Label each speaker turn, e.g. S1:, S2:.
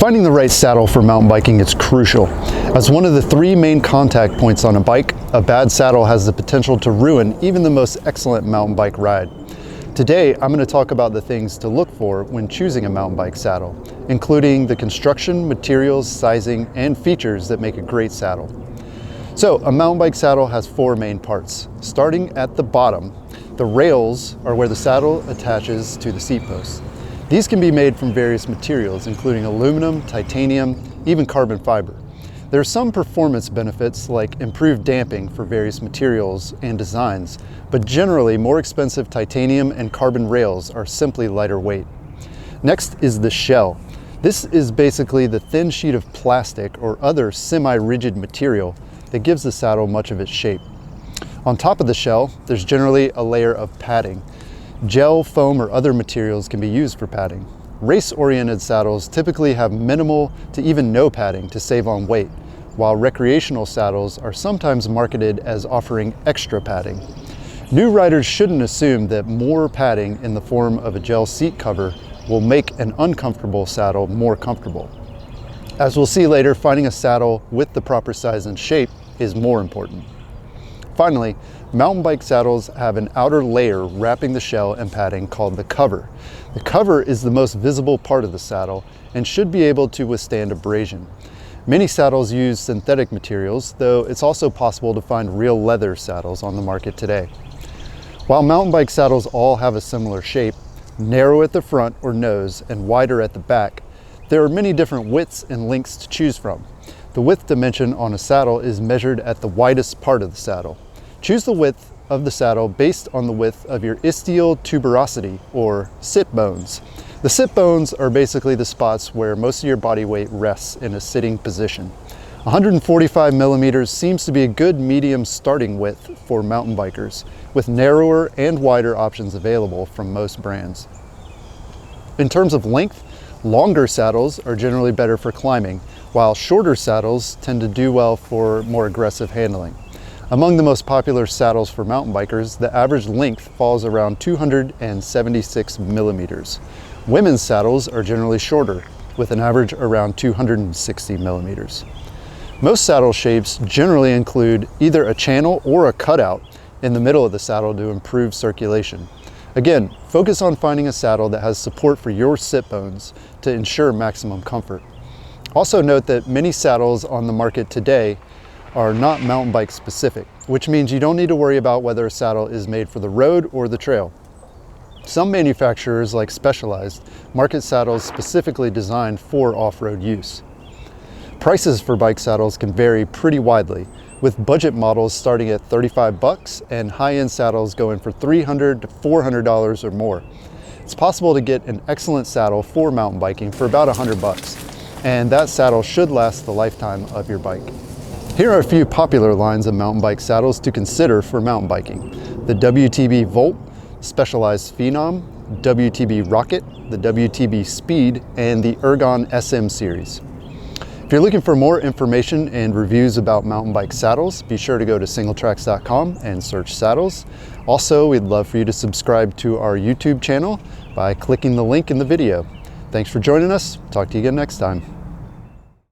S1: Finding the right saddle for mountain biking is crucial. As one of the three main contact points on a bike, a bad saddle has the potential to ruin even the most excellent mountain bike ride. Today, I'm going to talk about the things to look for when choosing a mountain bike saddle, including the construction, materials, sizing, and features that make a great saddle. So, a mountain bike saddle has four main parts. Starting at the bottom, the rails are where the saddle attaches to the seat post. These can be made from various materials, including aluminum, titanium, even carbon fiber. There are some performance benefits like improved damping for various materials and designs, but generally more expensive titanium and carbon rails are simply lighter weight. Next is the shell. This is basically the thin sheet of plastic or other semi-rigid material that gives the saddle much of its shape. On top of the shell, there's generally a layer of padding. Gel, foam, or other materials can be used for padding. Race-oriented saddles typically have minimal to even no padding to save on weight, while recreational saddles are sometimes marketed as offering extra padding. New riders shouldn't assume that more padding in the form of a gel seat cover will make an uncomfortable saddle more comfortable. As we'll see later, finding a saddle with the proper size and shape is more important. Finally, mountain bike saddles have an outer layer wrapping the shell and padding called the cover. The cover is the most visible part of the saddle and should be able to withstand abrasion. Many saddles use synthetic materials, though it's also possible to find real leather saddles on the market today. While mountain bike saddles all have a similar shape, narrow at the front or nose and wider at the back, there are many different widths and lengths to choose from. The width dimension on a saddle is measured at the widest part of the saddle. Choose the width of the saddle based on the width of your ischial tuberosity, or sit bones. The sit bones are basically the spots where most of your body weight rests in a sitting position. 145 millimeters seems to be a good medium starting width for mountain bikers, with narrower and wider options available from most brands. In terms of length, longer saddles are generally better for climbing, while shorter saddles tend to do well for more aggressive handling. Among the most popular saddles for mountain bikers, the average length falls around 276 millimeters. Women's saddles are generally shorter, with an average around 260 millimeters. Most saddle shapes generally include either a channel or a cutout in the middle of the saddle to improve circulation. Again, focus on finding a saddle that has support for your sit bones to ensure maximum comfort. Also note that many saddles on the market today are not mountain bike specific, which means you don't need to worry about whether a saddle is made for the road or the trail. Some manufacturers, like Specialized, market saddles specifically designed for off-road use. Prices for bike saddles can vary pretty widely, with budget models starting at $35 and high-end saddles going for $300 to $400 or more. It's possible to get an excellent saddle for mountain biking for about $100, and that saddle should last the lifetime of your bike. Here are a few popular lines of mountain bike saddles to consider for mountain biking: the WTB Volt, Specialized Phenom, WTB Rocket, the WTB Speed, and the Ergon SM series. If you're looking for more information and reviews about mountain bike saddles, be sure to go to singletracks.com and search saddles. Also, we'd love for you to subscribe to our YouTube channel by clicking the link in the video. Thanks for joining us. Talk to you again next time.